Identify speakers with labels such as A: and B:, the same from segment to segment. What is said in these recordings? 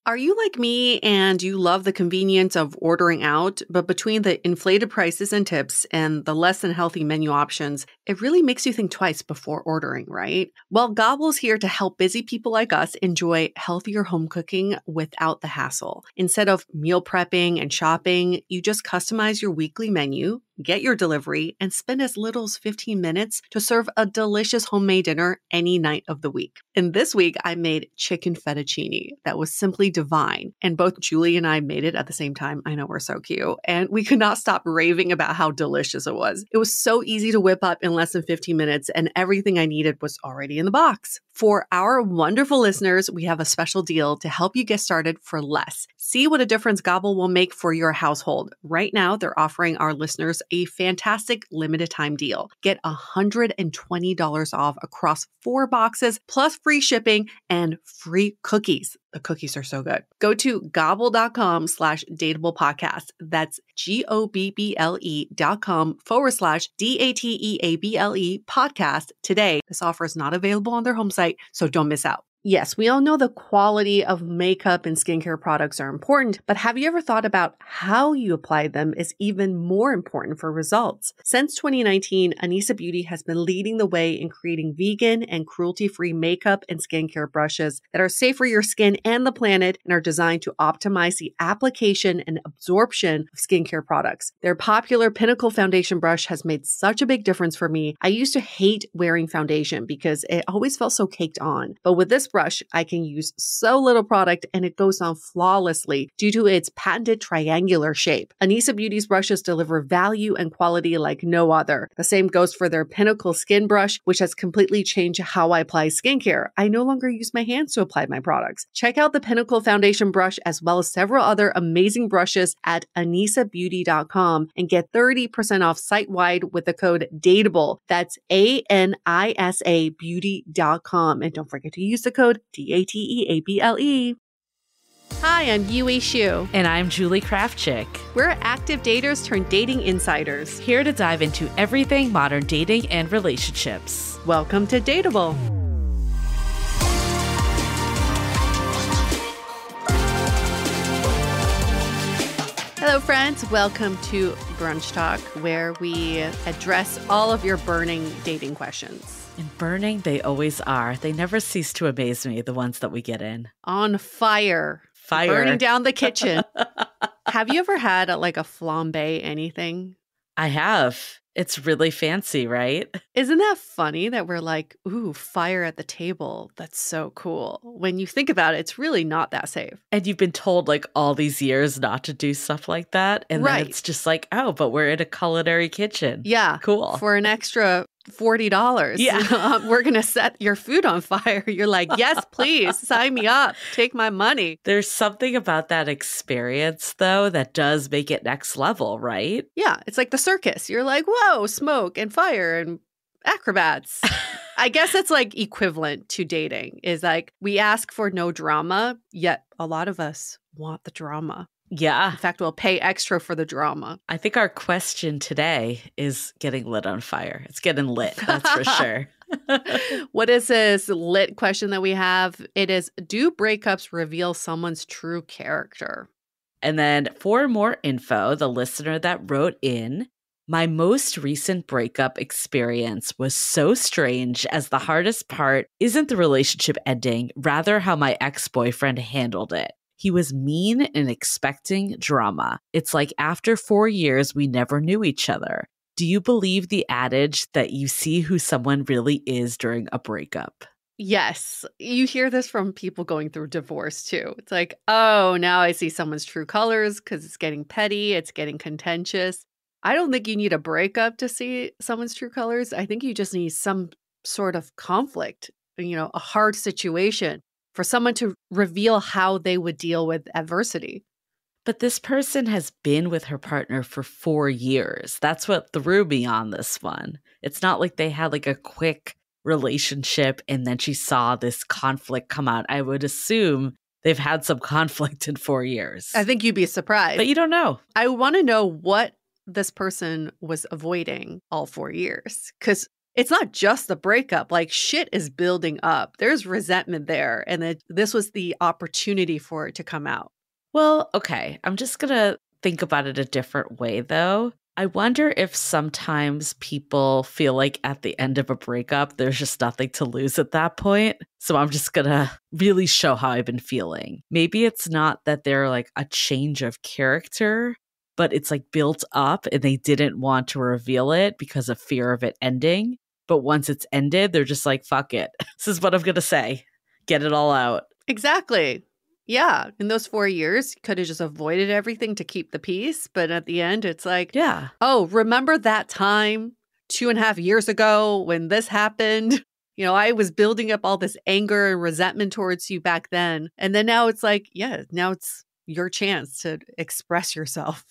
A: Are you like me and you love the convenience of ordering out, but between the inflated prices and tips and the less than healthy menu options, it really makes you think twice before ordering, right? Well, Gobble's here to help busy people like us enjoy healthier home cooking without the hassle. Instead of meal prepping and shopping, you just customize your weekly menu, get your delivery, and spend as little as 15 minutes to serve a delicious homemade dinner any night of the week. And this week, I made chicken fettuccine that was simply divine. And both Julie and I made it at the same time. I know, we're so cute. And we could not stop raving about how delicious it was. It was so easy to whip up in less than 15 minutes, and everything I needed was already in the box. For our wonderful listeners, we have a special deal to help you get started for less. See what a difference Gobble will make for your household. Right now, they're offering our listeners a fantastic limited time deal. Get $120 off across 4 boxes, plus free shipping and free cookies. The cookies are so good. Go to gobble.com/dateable podcast. That's gobble.com/DATEABLE podcast today. This offer is not available on their home site, so don't miss out. Yes, we all know the quality of makeup and skincare products are important, but have you ever thought about how you apply them is even more important for results? Since 2019, Anissa Beauty has been leading the way in creating vegan and cruelty-free makeup and skincare brushes that are safe for your skin and the planet and are designed to optimize the application and absorption of skincare products. Their popular Pinnacle foundation brush has made such a big difference for me. I used to hate wearing foundation because it always felt so caked on, but with this brush, I can use so little product and it goes on flawlessly due to its patented triangular shape. Anissa Beauty's brushes deliver value and quality like no other. The same goes for their Pinnacle Skin Brush, which has completely changed how I apply skincare. I no longer use my hands to apply my products. Check out the Pinnacle Foundation Brush as well as several other amazing brushes at anissabeauty.com and get 30% off site-wide with the code DATEABLE. That's ANISA beauty.com. And don't forget to use the code DATEABLE. Hi, I'm Yue Xu.
B: And I'm Julie Kraftchick.
A: We're active daters turned dating insiders.
B: Here to dive into everything modern dating and relationships.
A: Welcome to Dateable. Hello, friends. Welcome to Brunch Talk, where we address all of your burning dating questions.
B: And burning, they always are. They never cease to amaze me, the ones that we get in.
A: On fire. Burning down the kitchen. Have you ever had a flambe anything?
B: I have. It's really fancy, right?
A: Isn't that funny that we're like, ooh, fire at the table? That's so cool. When you think about it, it's really not that safe.
B: And you've been told all these years not to do stuff like that. And then it's just like, oh, but we're in a culinary kitchen.
A: Yeah.
B: Cool.
A: For an extra $40.
B: Yeah.
A: We're going to set your food on fire. You're like, yes, please sign me up. Take my money.
B: There's something about that experience, though, that does make it next level, right?
A: Yeah. It's like the circus. You're like, whoa, smoke and fire and acrobats. I guess it's equivalent to dating is we ask for no drama, yet a lot of us want the drama.
B: Yeah.
A: In fact, we'll pay extra for the drama.
B: I think our question today is getting lit on fire. It's getting lit, that's for sure.
A: What is this lit question that we have? It is, do breakups reveal someone's true character?
B: And then for more info, the listener that wrote in, my most recent breakup experience was so strange as the hardest part isn't the relationship ending, rather how my ex-boyfriend handled it. He was mean and expecting drama. It's like after 4 years, we never knew each other. Do you believe the adage that you see who someone really is during a breakup?
A: Yes. You hear this from people going through divorce too. It's like, oh, now I see someone's true colors because it's getting petty. It's getting contentious. I don't think you need a breakup to see someone's true colors. I think you just need some sort of conflict, a hard situation, for someone to reveal how they would deal with adversity.
B: But this person has been with her partner for 4 years. That's what threw me on this one. It's not like they had a quick relationship and then she saw this conflict come out. I would assume they've had some conflict in 4 years.
A: I think you'd be surprised.
B: But you don't know.
A: I want to know what this person was avoiding all 4 years. Because it's not just the breakup. Like shit is building up. There's resentment there. And this was the opportunity for it to come out.
B: Well, okay. I'm just going to think about it a different way, though. I wonder if sometimes people feel like at the end of a breakup, there's just nothing to lose at that point. So I'm just going to really show how I've been feeling. Maybe it's not that they're like a change of character, but it's like built up and they didn't want to reveal it because of fear of it ending. But once it's ended, they're just like, fuck it. This is what I'm going to say. Get it all out.
A: Exactly. Yeah. In those 4 years, you could have just avoided everything to keep the peace. But at the end, it's like,
B: yeah.
A: Oh, remember that time 2.5 years ago when this happened? I was building up all this anger and resentment towards you back then. And then now it's like, yeah, now it's your chance to express yourself.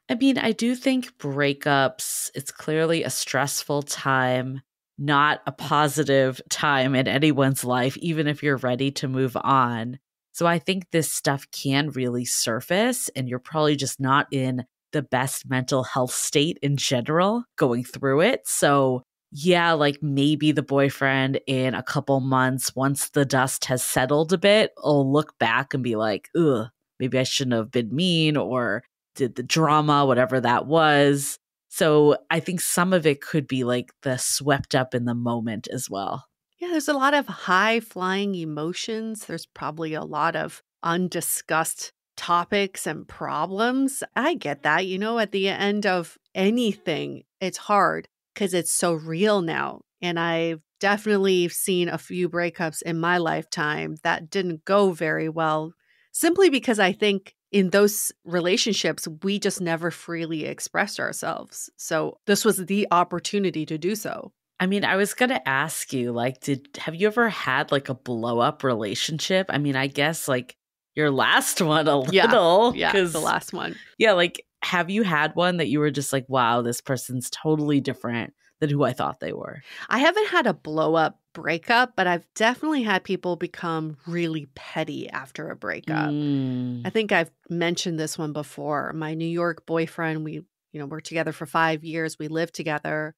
B: I mean, I do think breakups, it's clearly a stressful time, not a positive time in anyone's life, even if you're ready to move on. So I think this stuff can really surface, and you're probably just not in the best mental health state in general going through it. So yeah, like maybe the boyfriend in a couple months, once the dust has settled a bit, will look back and be like, ugh, maybe I shouldn't have been mean or did the drama, whatever that was. So I think some of it could be like the swept up in the moment as well.
A: Yeah, there's a lot of high flying emotions. There's probably a lot of undiscussed topics and problems. I get that. At the end of anything, it's hard because it's so real now. And I've definitely seen a few breakups in my lifetime that didn't go very well, simply because I think in those relationships, we just never freely expressed ourselves. So this was the opportunity to do so.
B: I mean, I was going to ask you, like, have you ever had like a blow up relationship? I mean, I guess like your last one a little.
A: Yeah, the last one.
B: Yeah, like, have you had one that you were just like, wow, this person's totally different than who I thought they were?
A: I haven't had a blow up breakup, but I've definitely had people become really petty after a breakup. I think I've mentioned this one before. My New York boyfriend, we're together for 5 years. We lived together.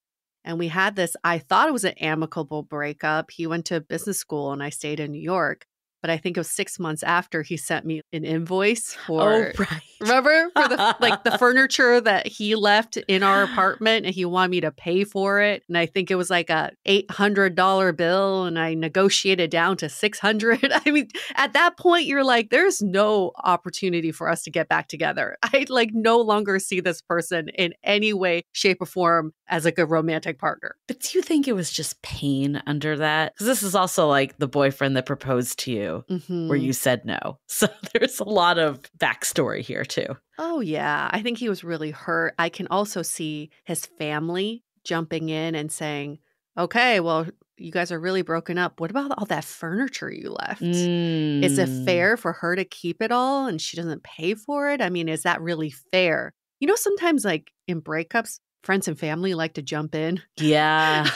A: And we had this, I thought it was an amicable breakup. He went to business school and I stayed in New York. But I think it was 6 months after he sent me an invoice for, remember, for the furniture that he left in our apartment and he wanted me to pay for it. And I think it was like a $800 bill and I negotiated down to $600. I mean, at that point, you're like, there's no opportunity for us to get back together. I no longer see this person in any way, shape or form as like a romantic partner.
B: But do you think it was just pain under that? Because this is also like the boyfriend that proposed to you. Where you said no. So there's a lot of backstory here too.
A: Oh, yeah. I think he was really hurt. I can also see his family jumping in and saying, okay, well, you guys are really broken up. What about all that furniture you left? Is it fair for her to keep it all and she doesn't pay for it? I mean, is that really fair? Sometimes like in breakups, friends and family like to jump in.
B: Yeah.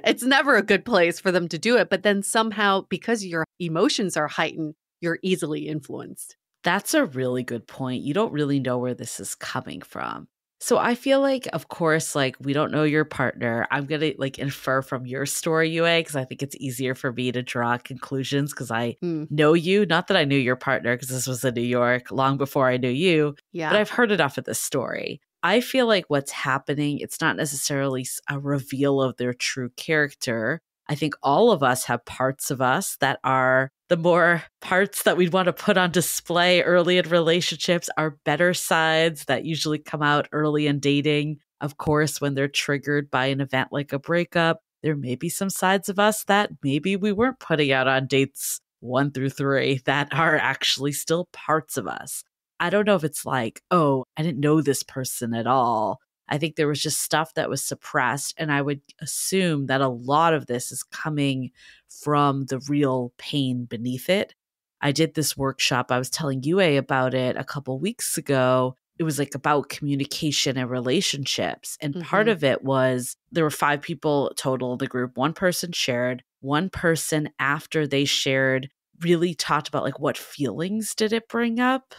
A: It's never a good place for them to do it. But then somehow, because your emotions are heightened, you're easily influenced.
B: That's a really good point. You don't really know where this is coming from. So I feel like, of course, like we don't know your partner. I'm going to like infer from your story, Yue, because I think it's easier for me to draw conclusions because I know you. Not that I knew your partner because this was in New York long before I knew you. Yeah. But I've heard enough of this story. I feel like what's happening, it's not necessarily a reveal of their true character. I think all of us have parts of us that are the more parts that we'd want to put on display early in relationships, are better sides that usually come out early in dating. Of course, when they're triggered by an event like a breakup, there may be some sides of us that maybe we weren't putting out on dates 1 through 3 that are actually still parts of us. I don't know if it's like, oh, I didn't know this person at all. I think there was just stuff that was suppressed. And I would assume that a lot of this is coming from the real pain beneath it. I did this workshop. I was telling Yue about it a couple weeks ago. It was like about communication and relationships. And part of it was there were 5 people total in the group. 1 person shared. 1 person after they shared really talked about like what feelings did it bring up?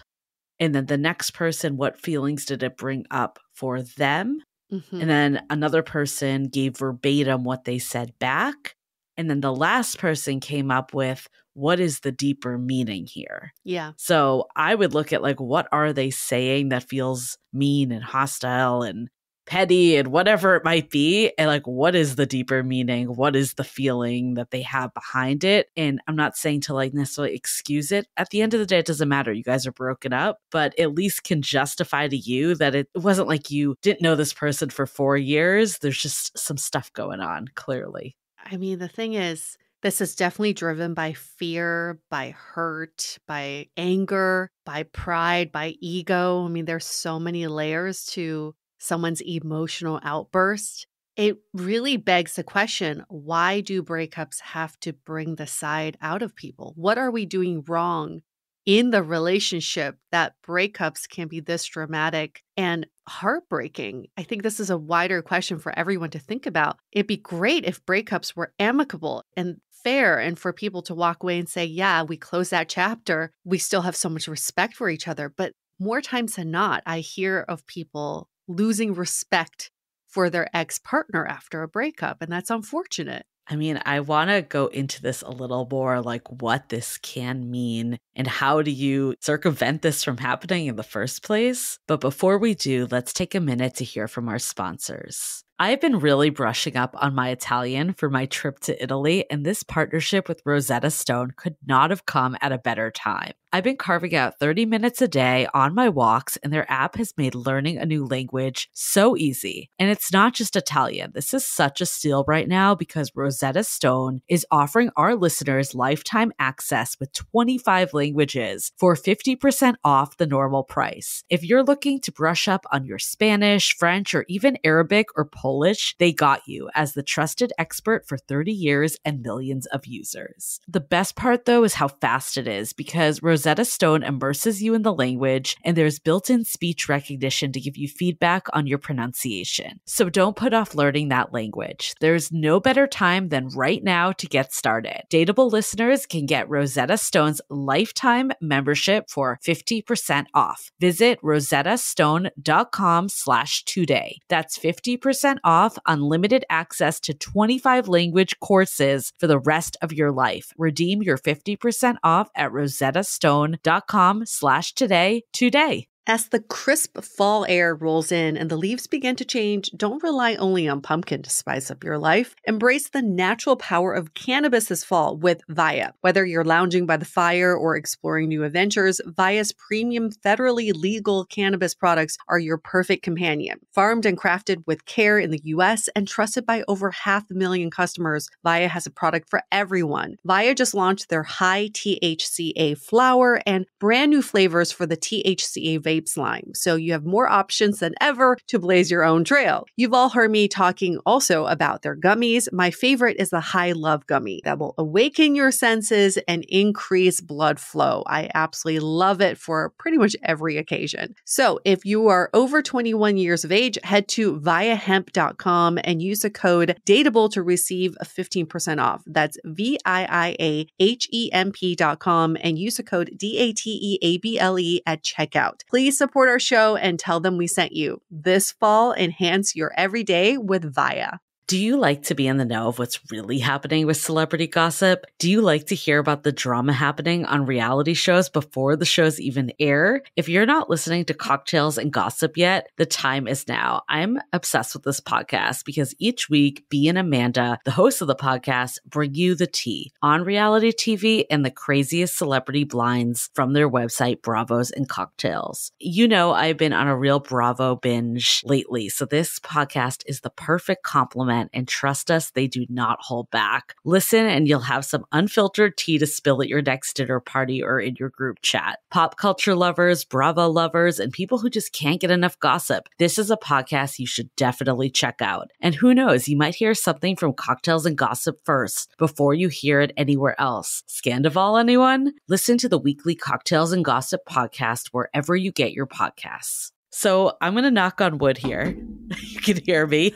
B: And then the next person, what feelings did it bring up for them?
A: Mhm.
B: And then another person gave verbatim what they said back. And then the last person came up with, what is the deeper meaning here?
A: Yeah.
B: So I would look at like, what are they saying that feels mean and hostile and petty and whatever it might be? And like, what is the deeper meaning? What is the feeling that they have behind it? And I'm not saying to like necessarily excuse it. At the end of the day, it doesn't matter. You guys are broken up, but at least can justify to you that it wasn't like you didn't know this person for 4 years. There's just some stuff going on, clearly.
A: I mean, the thing is, this is definitely driven by fear, by hurt, by anger, by pride, by ego. I mean, there's so many layers to someone's emotional outburst. It really begs the question, why do breakups have to bring the side out of people? What are we doing wrong in the relationship that breakups can be this dramatic and heartbreaking? I think this is a wider question for everyone to think about. It'd be great if breakups were amicable and fair and for people to walk away and say, yeah, we closed that chapter. We still have so much respect for each other. But more times than not, I hear of people losing respect for their ex-partner after a breakup, and that's unfortunate.
B: I mean, I want to go into this a little more, like what this can mean and how do you circumvent this from happening in the first place. But before we do, let's take a minute to hear from our sponsors. I've been really brushing up on my Italian for my trip to Italy, and this partnership with Rosetta Stone could not have come at a better time. I've been carving out 30 minutes a day on my walks, and their app has made learning a new language so easy. And it's not just Italian. This is such a steal right now because Rosetta Stone is offering our listeners lifetime access with 25 languages for 50% off the normal price. If you're looking to brush up on your Spanish, French, or even Arabic or Polish, they got you as the trusted expert for 30 years and millions of users. The best part though is how fast it is because Rosetta Stone immerses you in the language and there's built-in speech recognition to give you feedback on your pronunciation. So don't put off learning that language. There's no better time than right now to get started. Dateable listeners can get Rosetta Stone's lifetime membership for 50% off. Visit rosettastone.com/today. That's 50% off unlimited access to 25 language courses for the rest of your life. Redeem your 50% off at rosettastone.com/today today.
A: As the crisp fall air rolls in and the leaves begin to change, don't rely only on pumpkin to spice up your life. Embrace the natural power of cannabis this fall with Via. Whether you're lounging by the fire or exploring new adventures, Via's premium federally legal cannabis products are your perfect companion. Farmed and crafted with care in the U.S. and trusted by over 500,000 customers, Via has a product for everyone. Via just launched their high THCA flower and brand new flavors for the THCA vape slime, so you have more options than ever to blaze your own trail. You've all heard me talking also about their gummies. My favorite is the High Love Gummy that will awaken your senses and increase blood flow. I absolutely love it for pretty much every occasion. So if you are over 21 years of age, head to viahemp.com and use the code DATEABLE to receive 15% off. That's VIIAHEMP.com and use the code DATEABLE at checkout. Please support our show and tell them we sent you. This fall, enhance your everyday with Via.
B: Do you like to be in the know of what's really happening with celebrity gossip? Do you like to hear about the drama happening on reality shows before the shows even air? If you're not listening to Cocktails and Gossip yet, the time is now. I'm obsessed with this podcast because each week, Bea and Amanda, the hosts of the podcast, bring you the tea on reality TV and the craziest celebrity blinds from their website, Bravos and Cocktails. You know, I've been on a real Bravo binge lately, so this podcast is the perfect complement. And trust us, they do not hold back. Listen and you'll have some unfiltered tea to spill at your next dinner party or in your group chat. Pop culture lovers, Bravo lovers, and people who just can't get enough gossip. This is a podcast you should definitely check out. And who knows, you might hear something from Cocktails and Gossip first before you hear it anywhere else. Scandival, anyone? Listen to the weekly Cocktails and Gossip podcast wherever you get your podcasts. So I'm going to knock on wood here. You can hear me.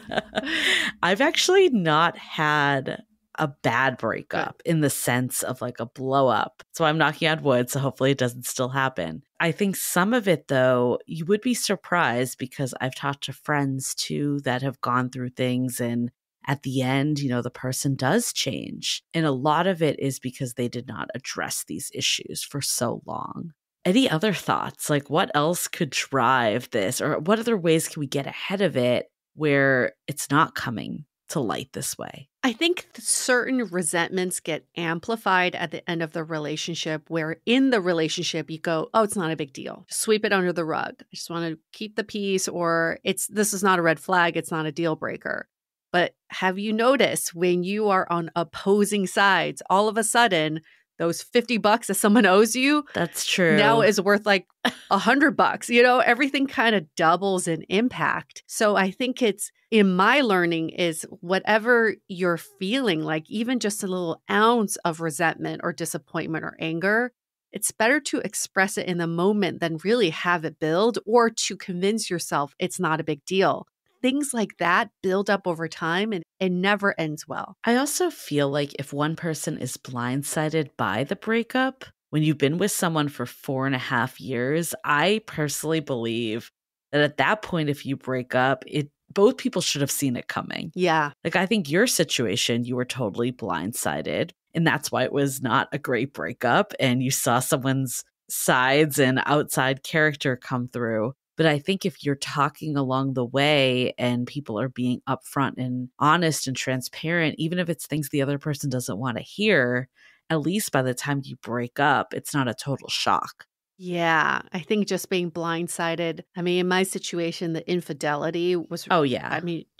B: I've actually not had a bad breakup in the sense of like a blow up. So I'm knocking on wood, so hopefully it doesn't still happen. I think some of it, though, you would be surprised because I've talked to friends too that have gone through things, and at the end, the person does change. And a lot of it is because they did not address these issues for so long. Any other thoughts? Like, what else could drive this, or what other ways can we get ahead of it where it's not coming to light this way?
A: I think certain resentments get amplified at the end of the relationship, where in the relationship you go, oh, it's not a big deal. Just sweep it under the rug. I just want to keep the peace, or this is not a red flag. It's not a deal breaker. But have you noticed when you are on opposing sides, all of a sudden, those $50 that someone owes you,
B: that's true,
A: now is worth like $100. Everything kind of doubles in impact. So I think it's, in my learning, is whatever you're feeling, like even just a little ounce of resentment or disappointment or anger, it's better to express it in the moment than really have it build, or to convince yourself it's not a big deal. Things like that build up over time, and it never ends well.
B: I also feel like if one person is blindsided by the breakup, when you've been with someone for 4.5 years, I personally believe that at that point, if you break up, both people should have seen it coming.
A: Yeah.
B: Like, I think your situation, you were totally blindsided, and that's why it was not a great breakup, and you saw someone's sides and outside character come through. But I think if you're talking along the way and people are being upfront and honest and transparent, even if it's things the other person doesn't want to hear, at least by the time you break up, it's not a total shock.
A: Yeah, I think just being blindsided. I mean, in my situation, the infidelity was,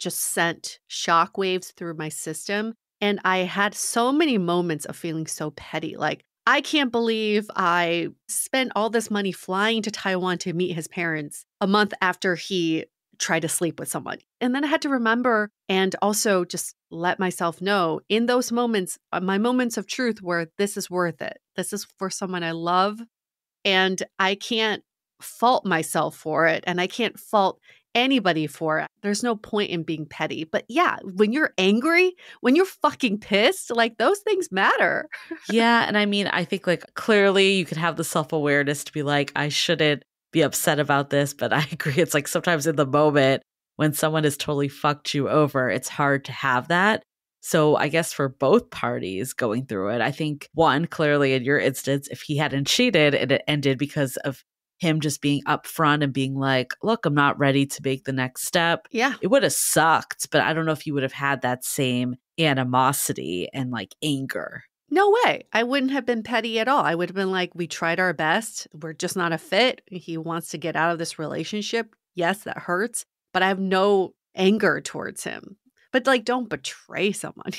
A: just sent shockwaves through my system. And I had so many moments of feeling so petty. Like, I can't believe I spent all this money flying to Taiwan to meet his parents a month after he tried to sleep with someone. And then I had to remember and also just let myself know in those moments, my moments of truth, where this is worth it. This is for someone I love, and I can't fault myself for it, and I can't fault anybody for it. There's no point in being petty. But yeah, when you're angry, when you're fucking pissed, like, those things matter.
B: Yeah. And I mean, I think like clearly you could have the self-awareness to be like, I shouldn't be upset about this. But I agree. It's like sometimes in the moment when someone has totally fucked you over, it's hard to have that. So I guess for both parties going through it, I think one, clearly in your instance, if he hadn't cheated and it ended because of him just being upfront and being like, look, I'm not ready to make the next step.
A: Yeah.
B: It would have sucked, but I don't know if you would have had that same animosity and like anger.
A: No way. I wouldn't have been petty at all. I would have been like, we tried our best. We're just not a fit. He wants to get out of this relationship. Yes, that hurts, but I have no anger towards him. But like, don't betray someone,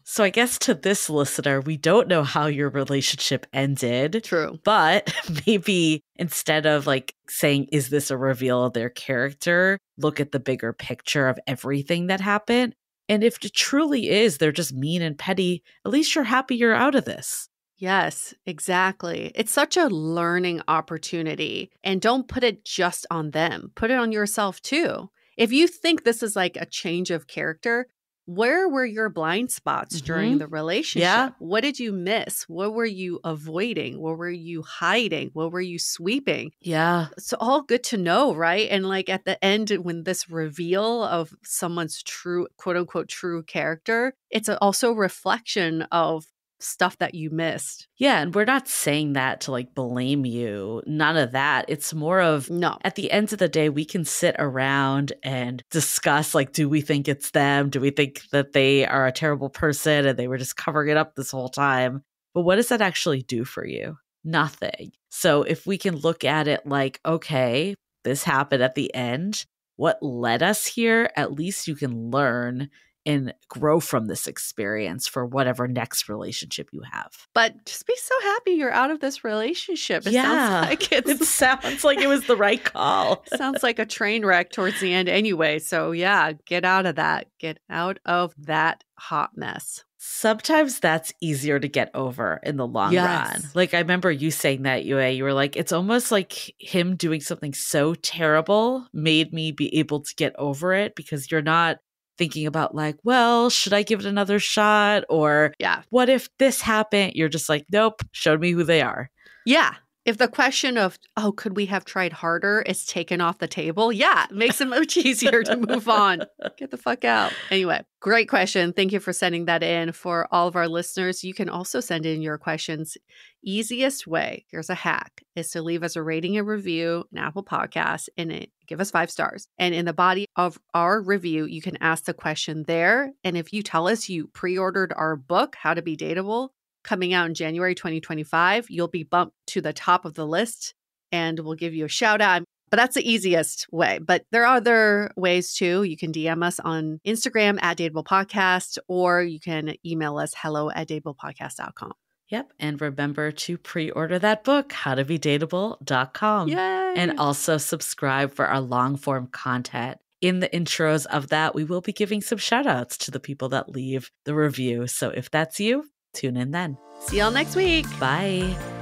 B: So I guess to this listener, we don't know how your relationship ended.
A: True.
B: But maybe instead of like saying, is this a reveal of their character? Look at the bigger picture of everything that happened. And if it truly is, they're just mean and petty, at least you're happy you're out of this.
A: Yes, exactly. It's such a learning opportunity. And don't put it just on them. Put it on yourself too. If you think this is like a change of character, where were your blind spots during the relationship?
B: Yeah.
A: What did you miss? What were you avoiding? What were you hiding? What were you sweeping?
B: Yeah.
A: It's all good to know, right? And like at the end, when this reveal of someone's true, quote unquote, true character, it's also a reflection of stuff that you missed.
B: Yeah. And we're not saying that to like blame you. None of that. It's more of,
A: no.
B: At the end of the day, we can sit around and discuss, like, do we think it's them? Do we think that they are a terrible person and they were just covering it up this whole time? But what does that actually do for you? Nothing. So if we can look at it like, okay, this happened at the end. What led us here? At least you can learn and grow from this experience for whatever next relationship you have.
A: But just be so happy you're out of this relationship. It
B: sounds like it was the right call.
A: Sounds like a train wreck towards the end anyway. So yeah, get out of that. Get out of that hot mess.
B: Sometimes that's easier to get over in the long run. Like I remember you saying that, you were like, it's almost like him doing something so terrible made me be able to get over it because you're not thinking about like, well, should I give it another shot? Or what if this happened? You're just like, nope, showed me who they are.
A: Yeah. If the question of, oh, could we have tried harder is taken off the table, it makes it much easier to move on. Get the fuck out. Anyway, great question. Thank you for sending that in. For all of our listeners, you can also send in your questions. Easiest way, here's a hack, is to leave us a rating and review in Apple Podcasts and give us 5 stars. And in the body of our review, you can ask the question there. And if you tell us you pre-ordered our book, How to Be Dateable, coming out in January 2025, you'll be bumped to the top of the list and we'll give you a shout out. But that's the easiest way. But there are other ways too. You can DM us on Instagram at Dateable Podcast, or you can email us hello@dateablepodcast.com.
B: Yep. And remember to pre-order that book, howtobedateable.com.
A: Yay!
B: And also subscribe for our long form content. In the intros of that, we will be giving some shout outs to the people that leave the review. So if that's you, tune in then.
A: See y'all next week.
B: Bye.